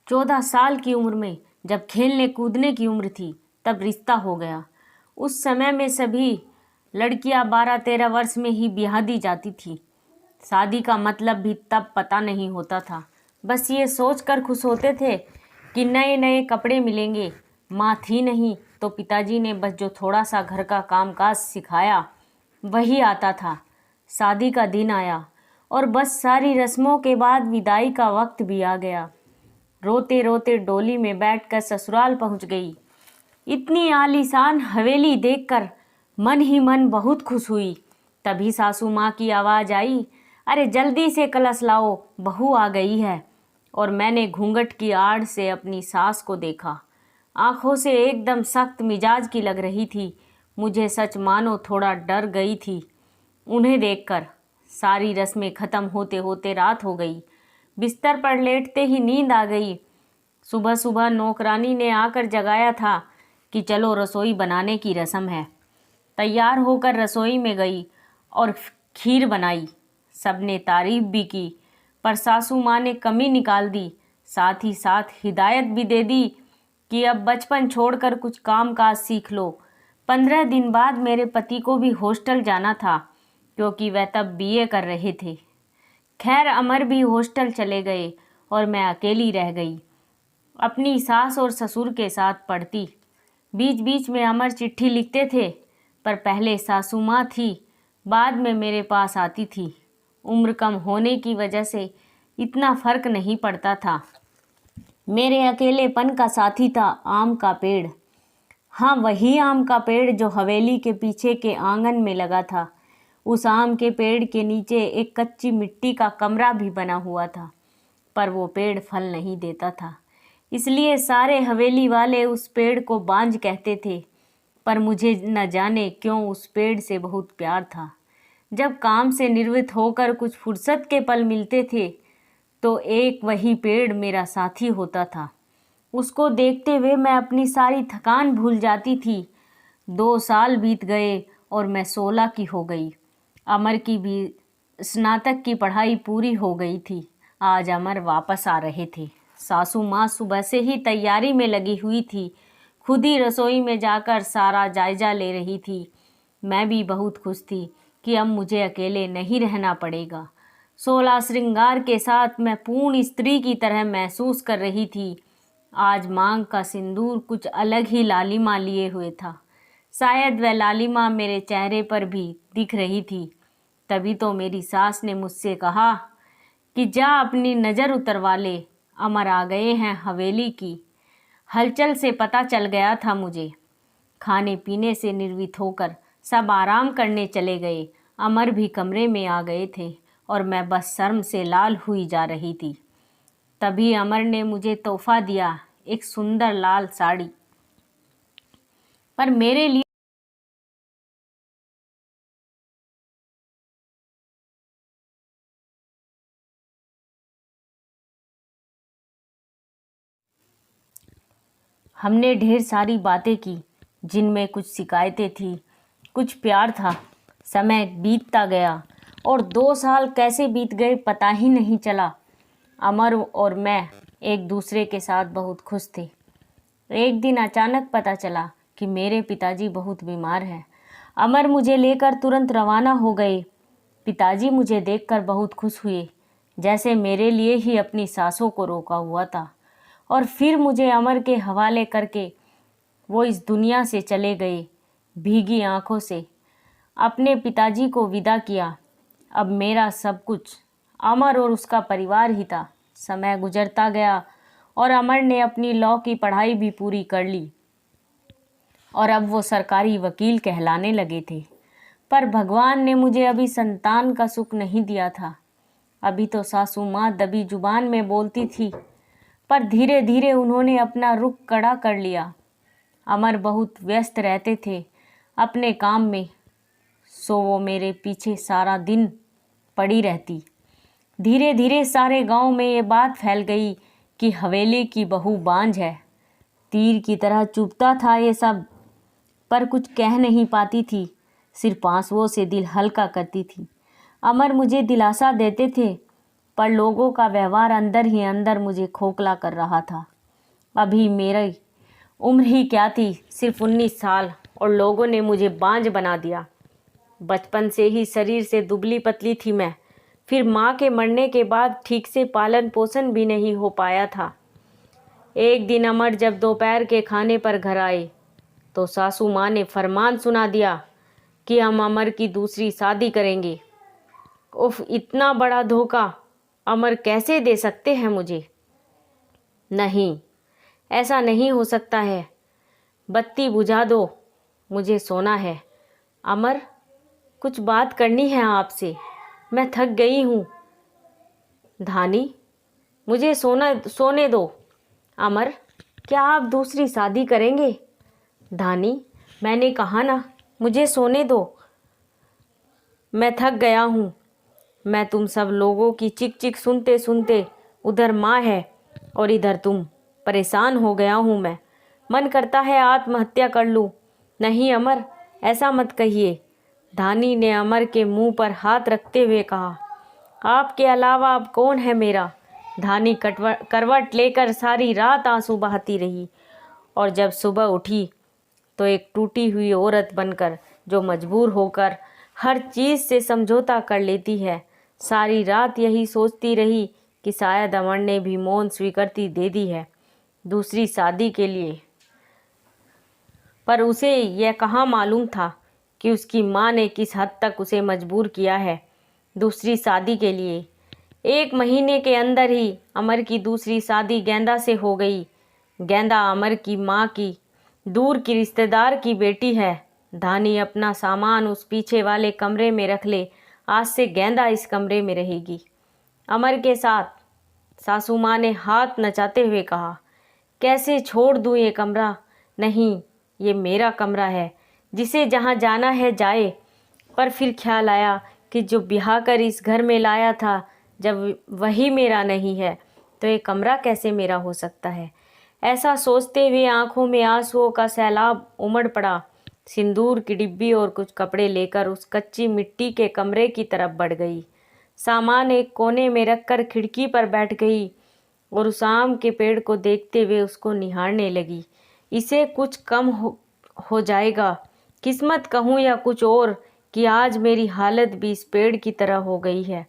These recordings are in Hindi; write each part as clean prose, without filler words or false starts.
14 साल की उम्र में, जब खेलने कूदने की उम्र थी, तब रिश्ता हो गया। उस समय में सभी लड़कियां 12-13 वर्ष में ही ब्याह दी जाती थी। शादी का मतलब भी तब पता नहीं होता था। बस ये सोच कर खुश होते थे कि नए नए कपड़े मिलेंगे। माँ थी नहीं तो पिताजी ने बस जो थोड़ा सा घर का कामकाज सिखाया वही आता था। शादी का दिन आया और बस सारी रस्मों के बाद विदाई का वक्त भी आ गया। रोते रोते डोली में बैठकर ससुराल पहुंच गई। इतनी आलीशान हवेली देखकर मन ही मन बहुत खुश हुई। तभी सासू माँ की आवाज़ आई, अरे जल्दी से कलश लाओ, बहू आ गई है। और मैंने घूंघट की आड़ से अपनी सास को देखा। आंखों से एकदम सख्त मिजाज की लग रही थी। मुझे सच मानो थोड़ा डर गई थी उन्हें देखकर। सारी रस्में ख़त्म होते होते रात हो गई। बिस्तर पर लेटते ही नींद आ गई। सुबह सुबह नौकरानी ने आकर जगाया था कि चलो रसोई बनाने की रस्म है। तैयार होकर रसोई में गई और खीर बनाई। सबने तारीफ भी की, पर सासू माँ ने कमी निकाल दी। साथ ही साथ हिदायत भी दे दी कि अब बचपन छोड़कर कुछ काम काज सीख लो। 15 दिन बाद मेरे पति को भी हॉस्टल जाना था, क्योंकि वह तब बीए कर रहे थे। खैर अमर भी हॉस्टल चले गए और मैं अकेली रह गई। अपनी सास और ससुर के साथ पढ़ती। बीच बीच में अमर चिट्ठी लिखते थे, पर पहले सासू माँ थी, बाद में मेरे पास आती थी। उम्र कम होने की वजह से इतना फर्क नहीं पड़ता था। मेरे अकेलेपन का साथी था आम का पेड़। हाँ, वही आम का पेड़ जो हवेली के पीछे के आंगन में लगा था। उस आम के पेड़ के नीचे एक कच्ची मिट्टी का कमरा भी बना हुआ था, पर वो पेड़ फल नहीं देता था। इसलिए सारे हवेली वाले उस पेड़ को बांझ कहते थे। पर मुझे न जाने क्यों उस पेड़ से बहुत प्यार था। जब काम से निवृत्त होकर कुछ फुर्सत के पल मिलते थे तो एक वही पेड़ मेरा साथी होता था। उसको देखते हुए मैं अपनी सारी थकान भूल जाती थी। 2 साल बीत गए और मैं 16 की हो गई। अमर की भी स्नातक की पढ़ाई पूरी हो गई थी। आज अमर वापस आ रहे थे। सासू माँ सुबह से ही तैयारी में लगी हुई थी। खुद ही रसोई में जाकर सारा जायजा ले रही थी। मैं भी बहुत खुश थी कि अब मुझे अकेले नहीं रहना पड़ेगा। 16 श्रृंगार के साथ मैं पूर्ण स्त्री की तरह महसूस कर रही थी। आज मांग का सिंदूर कुछ अलग ही लालिमा लिए हुए था। शायद वह लालिमा मेरे चेहरे पर भी दिख रही थी। तभी तो मेरी सास ने मुझसे कहा कि जा अपनी नज़र उतरवा ले, अमर आ गए हैं हवेली की। हलचल से पता चल गया था मुझे। खाने पीने से निर्वित होकर सब आराम करने चले गए। अमर भी कमरे में आ गए थे और मैं बस शर्म से लाल हुई जा रही थी। तभी अमर ने मुझे तोहफा दिया, एक सुंदर लाल साड़ी। पर मेरे लिए हमने ढेर सारी बातें की, जिनमें कुछ शिकायतें थी, कुछ प्यार था। समय बीतता गया और 2 साल कैसे बीत गए पता ही नहीं चला। अमर और मैं एक दूसरे के साथ बहुत खुश थे। एक दिन अचानक पता चला कि मेरे पिताजी बहुत बीमार हैं। अमर मुझे लेकर तुरंत रवाना हो गए। पिताजी मुझे देखकर बहुत खुश हुए, जैसे मेरे लिए ही अपनी सांसों को रोका हुआ था। और फिर मुझे अमर के हवाले करके वो इस दुनिया से चले गए। भीगी आंखों से अपने पिताजी को विदा किया। अब मेरा सब कुछ अमर और उसका परिवार ही था। समय गुजरता गया और अमर ने अपनी लॉ की पढ़ाई भी पूरी कर ली और अब वो सरकारी वकील कहलाने लगे थे। पर भगवान ने मुझे अभी संतान का सुख नहीं दिया था। अभी तो सासू माँ दबी जुबान में बोलती थी, पर धीरे धीरे उन्होंने अपना रुख कड़ा कर लिया। अमर बहुत व्यस्त रहते थे अपने काम में, सो वो मेरे पीछे सारा दिन पड़ी रहती। धीरे धीरे सारे गांव में ये बात फैल गई कि हवेली की बहू बांझ है। तीर की तरह चुभता था ये सब, पर कुछ कह नहीं पाती थी। सिर्फ आंसुओं से दिल हल्का करती थी। अमर मुझे दिलासा देते थे पर लोगों का व्यवहार अंदर ही अंदर मुझे खोखला कर रहा था। अभी मेरी उम्र ही क्या थी, सिर्फ 19 साल, और लोगों ने मुझे बांझ बना दिया। बचपन से ही शरीर से दुबली पतली थी मैं। फिर माँ के मरने के बाद ठीक से पालन पोषण भी नहीं हो पाया था। एक दिन अमर जब दोपहर के खाने पर घर आए तो सासू माँ ने फरमान सुना दिया कि हम अमर की दूसरी शादी करेंगे। उफ, इतना बड़ा धोखा अमर कैसे दे सकते हैं मुझे? नहीं, ऐसा नहीं हो सकता है। बत्ती बुझा दो, मुझे सोना है। अमर, कुछ बात करनी है आपसे, मैं थक गई हूँ। धानी, मुझे सोने दो। अमर, क्या आप दूसरी शादी करेंगे? धानी, मैंने कहा ना, मुझे सोने दो, मैं थक गया हूँ। मैं तुम सब लोगों की चिक चिक सुनते सुनते, उधर माँ है और इधर तुम, परेशान हो गया हूँ मैं। मन करता है आत्महत्या कर लूँ। नहीं अमर, ऐसा मत कहिए। धानी ने अमर के मुंह पर हाथ रखते हुए कहा, आपके अलावा अब कौन है मेरा? धानी करवट लेकर सारी रात आंसू बहाती रही और जब सुबह उठी तो एक टूटी हुई औरत बनकर, जो मजबूर होकर हर चीज़ से समझौता कर लेती है, सारी रात यही सोचती रही कि शायद अमर ने भी मौन स्वीकृति दे दी है दूसरी शादी के लिए। पर उसे यह कहाँ मालूम था कि उसकी माँ ने किस हद तक उसे मजबूर किया है दूसरी शादी के लिए। 1 महीने के अंदर ही अमर की दूसरी शादी गेंदा से हो गई। गेंदा अमर की माँ की दूर की रिश्तेदार की बेटी है। धानी अपना सामान उस पीछे वाले कमरे में रख ले, आज से गेंदा इस कमरे में रहेगी अमर के साथ। सासू माँ ने हाथ नचाते हुए कहा, कैसे छोड़ दूँ ये कमरा? नहीं, ये मेरा कमरा है, जिसे जहाँ जाना है जाए। पर फिर ख्याल आया कि जो ब्याह कर इस घर में लाया था, जब वही मेरा नहीं है तो ये कमरा कैसे मेरा हो सकता है? ऐसा सोचते हुए आंखों में आंसुओं का सैलाब उमड़ पड़ा। सिंदूर की डिब्बी और कुछ कपड़े लेकर उस कच्ची मिट्टी के कमरे की तरफ बढ़ गई। सामान एक कोने में रखकर खिड़की पर बैठ गई और उस आम के पेड़ को देखते हुए उसको निहारने लगी। इसे कुछ कम हो जाएगा, किस्मत कहूँ या कुछ और, कि आज मेरी हालत भी इस पेड़ की तरह हो गई है।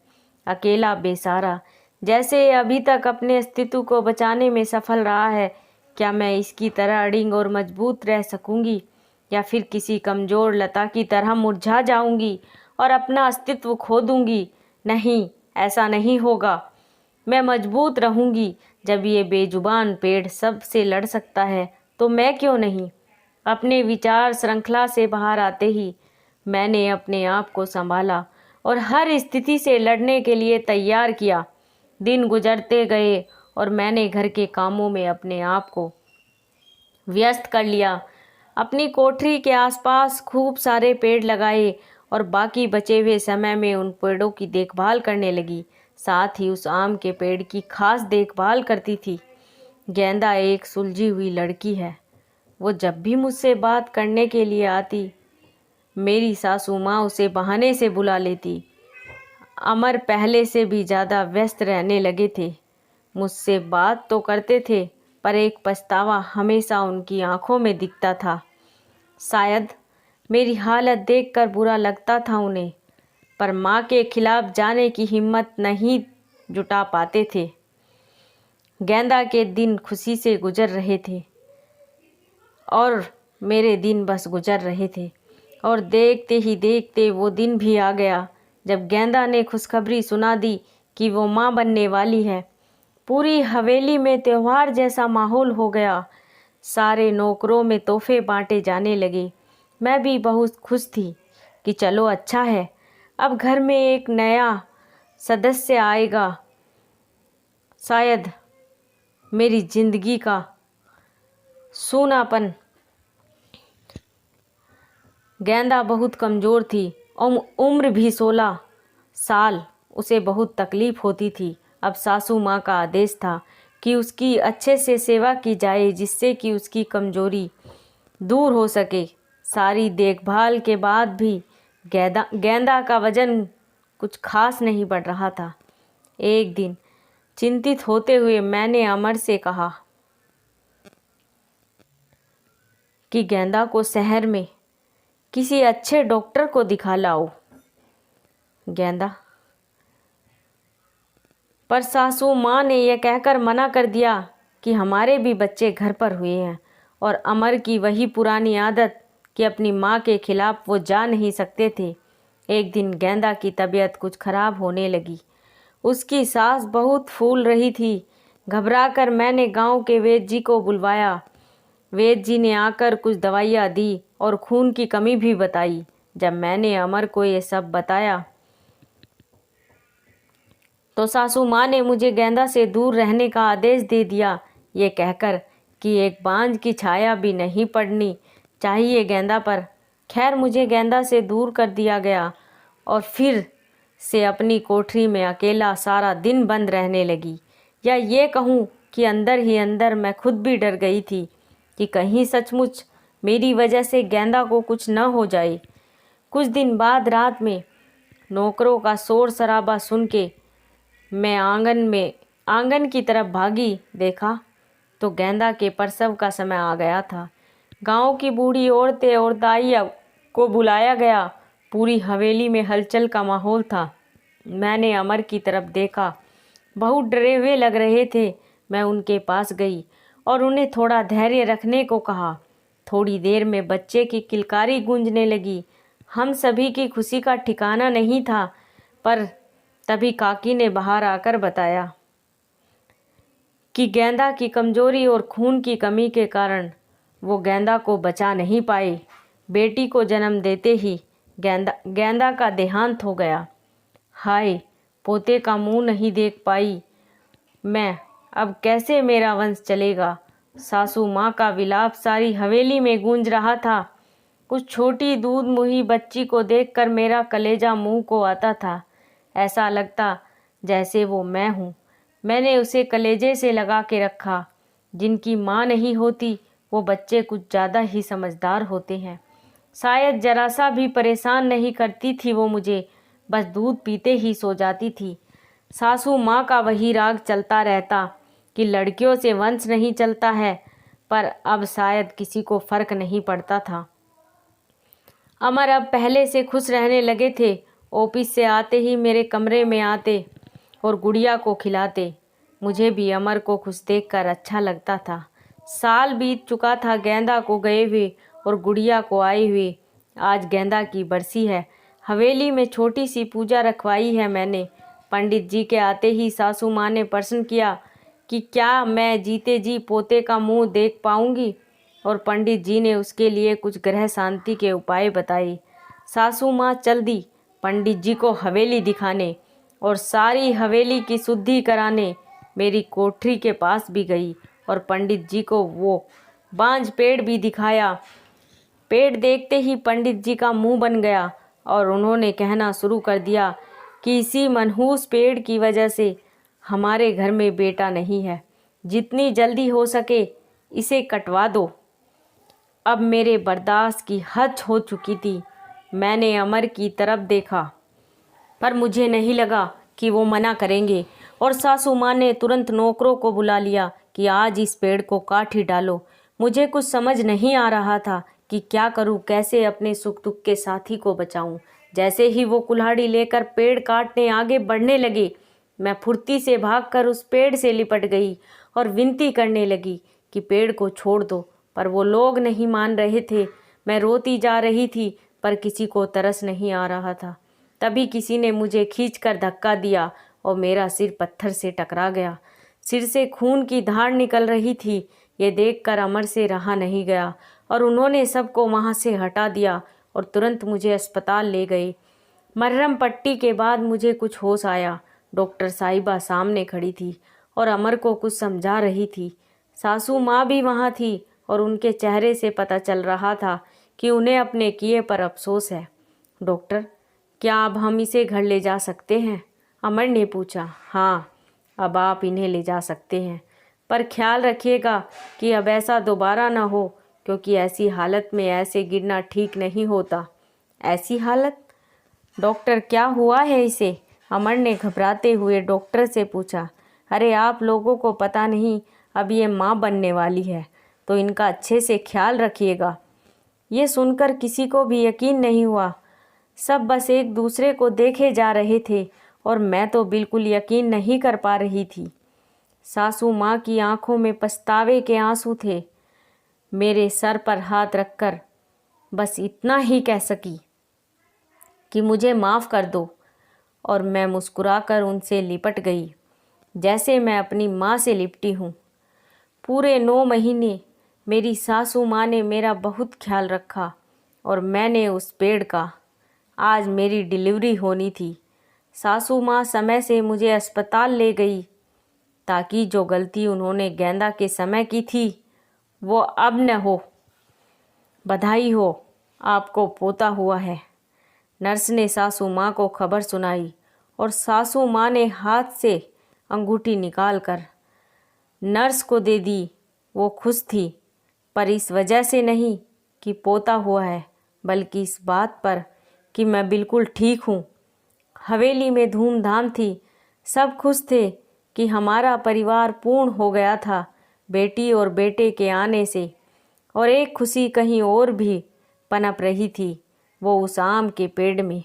अकेला, बेसहारा, जैसे अभी तक अपने अस्तित्व को बचाने में सफल रहा है। क्या मैं इसकी तरह अड़िंग और मजबूत रह सकूंगी, या फिर किसी कमज़ोर लता की तरह मुरझा जाऊंगी और अपना अस्तित्व खो दूंगी? नहीं, ऐसा नहीं होगा। मैं मजबूत रहूंगी। जब ये बेजुबान पेड़ सब से लड़ सकता है तो मैं क्यों नहीं? अपने विचार श्रृंखला से बाहर आते ही मैंने अपने आप को संभाला और हर स्थिति से लड़ने के लिए तैयार किया। दिन गुजरते गए और मैंने घर के कामों में अपने आप को व्यस्त कर लिया। अपनी कोठरी के आसपास खूब सारे पेड़ लगाए और बाकी बचे हुए समय में उन पेड़ों की देखभाल करने लगी। साथ ही उस आम के पेड़ की खास देखभाल करती थी। गेंदा एक सुलझी हुई लड़की है। वो जब भी मुझसे बात करने के लिए आती, मेरी सासू माँ उसे बहाने से बुला लेती। अमर पहले से भी ज़्यादा व्यस्त रहने लगे थे। मुझसे बात तो करते थे, पर एक पछतावा हमेशा उनकी आंखों में दिखता था। शायद मेरी हालत देखकर बुरा लगता था उन्हें, पर माँ के खिलाफ जाने की हिम्मत नहीं जुटा पाते थे। गेंदा के दिन खुशी से गुजर रहे थे और मेरे दिन बस गुजर रहे थे, और देखते ही देखते वो दिन भी आ गया जब गेंदा ने खुशखबरी सुना दी कि वो माँ बनने वाली है। पूरी हवेली में त्योहार जैसा माहौल हो गया। सारे नौकरों में तोहफे बांटे जाने लगे। मैं भी बहुत खुश थी कि चलो अच्छा है, अब घर में एक नया सदस्य आएगा। शायद मेरी जिंदगी का सूनापन। गेंदा बहुत कमज़ोर थी और उम्र भी 16 साल। उसे बहुत तकलीफ़ होती थी। अब सासू माँ का आदेश था कि उसकी अच्छे से सेवा की जाए, जिससे कि उसकी कमज़ोरी दूर हो सके। सारी देखभाल के बाद भी गेंदा का वज़न कुछ खास नहीं बढ़ रहा था। एक दिन चिंतित होते हुए मैंने अमर से कहा कि गेंदा को शहर में किसी अच्छे डॉक्टर को दिखा लाओ। गेंदा, पर सासू माँ ने यह कहकर मना कर दिया कि हमारे भी बच्चे घर पर हुए हैं और अमर की वही पुरानी आदत कि अपनी माँ के खिलाफ वो जा नहीं सकते थे। एक दिन गेंदा की तबीयत कुछ खराब होने लगी। उसकी सांस बहुत फूल रही थी। घबराकर मैंने गांव के वैद्य जी को बुलवाया। वैद्य जी ने आकर कुछ दवाइयाँ दी और खून की कमी भी बताई। जब मैंने अमर को ये सब बताया तो सासू माँ ने मुझे गेंदा से दूर रहने का आदेश दे दिया, ये कहकर कि एक बांझ की छाया भी नहीं पड़नी चाहिए गेंदा पर। खैर, मुझे गेंदा से दूर कर दिया गया और फिर से अपनी कोठरी में अकेला सारा दिन बंद रहने लगी। या ये कहूँ कि अंदर ही अंदर मैं खुद भी डर गई थी कि कहीं सचमुच मेरी वजह से गेंदा को कुछ न हो जाए। कुछ दिन बाद रात में नौकरों का शोर शराबा सुन के मैं आंगन की तरफ भागी। देखा तो गेंदा के प्रसव का समय आ गया था। गांव की बूढ़ी औरतें और दाइया को बुलाया गया। पूरी हवेली में हलचल का माहौल था। मैंने अमर की तरफ देखा, बहुत डरे हुए लग रहे थे। मैं उनके पास गई और उन्हें थोड़ा धैर्य रखने को कहा। थोड़ी देर में बच्चे की किलकारी गूंजने लगी। हम सभी की खुशी का ठिकाना नहीं था, पर तभी काकी ने बाहर आकर बताया कि गेंदा की कमजोरी और खून की कमी के कारण वो गेंदा को बचा नहीं पाए। बेटी को जन्म देते ही गेंदा का देहांत हो गया। हाय, पोते का मुंह नहीं देख पाई मैं, अब कैसे मेरा वंश चलेगा। सासू माँ का विलाप सारी हवेली में गूंज रहा था। उस छोटी दूध मुही बच्ची को देखकर मेरा कलेजा मुंह को आता था। ऐसा लगता जैसे वो मैं हूँ। मैंने उसे कलेजे से लगा के रखा। जिनकी माँ नहीं होती वो बच्चे कुछ ज़्यादा ही समझदार होते हैं। शायद जरा सा भी परेशान नहीं करती थी वो मुझे, बस दूध पीते ही सो जाती थी। सासू माँ का वही राग चलता रहता कि लड़कियों से वंश नहीं चलता है, पर अब शायद किसी को फर्क नहीं पड़ता था। अमर अब पहले से खुश रहने लगे थे। ऑफिस से आते ही मेरे कमरे में आते और गुड़िया को खिलाते। मुझे भी अमर को खुश देखकर अच्छा लगता था। साल बीत चुका था गेंदा को गए हुए और गुड़िया को आए हुए। आज गेंदा की बरसी है। हवेली में छोटी सी पूजा रखवाई है मैंने। पंडित जी के आते ही सासू माँ ने प्रश्न किया कि क्या मैं जीते जी पोते का मुंह देख पाऊंगी, और पंडित जी ने उसके लिए कुछ ग्रह शांति के उपाय बताए। सासू माँ चल दी पंडित जी को हवेली दिखाने और सारी हवेली की शुद्धि कराने। मेरी कोठरी के पास भी गई और पंडित जी को वो बांझ पेड़ भी दिखाया। पेड़ देखते ही पंडित जी का मुंह बन गया और उन्होंने कहना शुरू कर दिया कि इसी मनहूस पेड़ की वजह से हमारे घर में बेटा नहीं है। जितनी जल्दी हो सके इसे कटवा दो। अब मेरे बर्दाश्त की हद हो चुकी थी। मैंने अमर की तरफ देखा, पर मुझे नहीं लगा कि वो मना करेंगे, और सासू माँ ने तुरंत नौकरों को बुला लिया कि आज इस पेड़ को काट ही डालो। मुझे कुछ समझ नहीं आ रहा था कि क्या करूं, कैसे अपने सुख दुख के साथी को बचाऊं। जैसे ही वो कुल्हाड़ी लेकर पेड़ काटने आगे बढ़ने लगे, मैं फुर्ती से भागकर उस पेड़ से लिपट गई और विनती करने लगी कि पेड़ को छोड़ दो, पर वो लोग नहीं मान रहे थे। मैं रोती जा रही थी, पर किसी को तरस नहीं आ रहा था। तभी किसी ने मुझे खींचकर धक्का दिया और मेरा सिर पत्थर से टकरा गया। सिर से खून की धार निकल रही थी। ये देखकर अमर से रहा नहीं गया और उन्होंने सबको वहाँ से हटा दिया और तुरंत मुझे अस्पताल ले गए। मरहम पट्टी के बाद मुझे कुछ होश आया। डॉक्टर साहिबा सामने खड़ी थी और अमर को कुछ समझा रही थी। सासू माँ भी वहाँ थी और उनके चेहरे से पता चल रहा था कि उन्हें अपने किए पर अफसोस है। डॉक्टर, क्या अब हम इसे घर ले जा सकते हैं? अमर ने पूछा। हाँ, अब आप इन्हें ले जा सकते हैं, पर ख्याल रखिएगा कि अब ऐसा दोबारा ना हो, क्योंकि ऐसी हालत में ऐसे गिरना ठीक नहीं होता। ऐसी हालत? डॉक्टर, क्या हुआ है इसे? अमर ने घबराते हुए डॉक्टर से पूछा, अरे आप लोगों को पता नहीं अब ये माँ बनने वाली है, तो इनका अच्छे से ख्याल रखिएगा। ये सुनकर किसी को भी यकीन नहीं हुआ। सब बस एक दूसरे को देखे जा रहे थे और मैं तो बिल्कुल यकीन नहीं कर पा रही थी। सासू माँ की आंखों में पछतावे के आंसू थे। मेरे सर पर हाथ रखकर बस इतना ही कह सकी कि मुझे माफ़ कर दो, और मैं मुस्कुराकर उनसे लिपट गई जैसे मैं अपनी माँ से लिपटी हूँ। पूरे 9 महीने मेरी सासू माँ ने मेरा बहुत ख्याल रखा और मैंने उस पेड़ का। आज मेरी डिलीवरी होनी थी। सासू माँ समय से मुझे अस्पताल ले गई ताकि जो गलती उन्होंने गेंदा के समय की थी वो अब न हो। बधाई हो, आपको पोता हुआ है। नर्स ने सासू माँ को खबर सुनाई और सासू माँ ने हाथ से अंगूठी निकालकर नर्स को दे दी। वो खुश थी, पर इस वजह से नहीं कि पोता हुआ है, बल्कि इस बात पर कि मैं बिल्कुल ठीक हूँ। हवेली में धूमधाम थी। सब खुश थे कि हमारा परिवार पूर्ण हो गया था बेटी और बेटे के आने से। और एक खुशी कहीं और भी पनप रही थी। वो उस आम के पेड़ में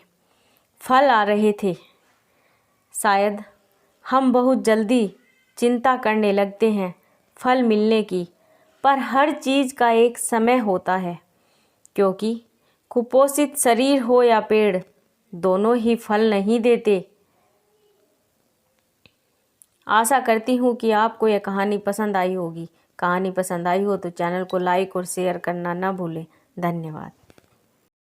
फल आ रहे थे। शायद हम बहुत जल्दी चिंता करने लगते हैं फल मिलने की, पर हर चीज़ का एक समय होता है, क्योंकि कुपोषित शरीर हो या पेड़, दोनों ही फल नहीं देते। आशा करती हूँ कि आपको यह कहानी पसंद आई होगी। कहानी पसंद आई हो तो चैनल को लाइक और शेयर करना ना भूलें। धन्यवाद।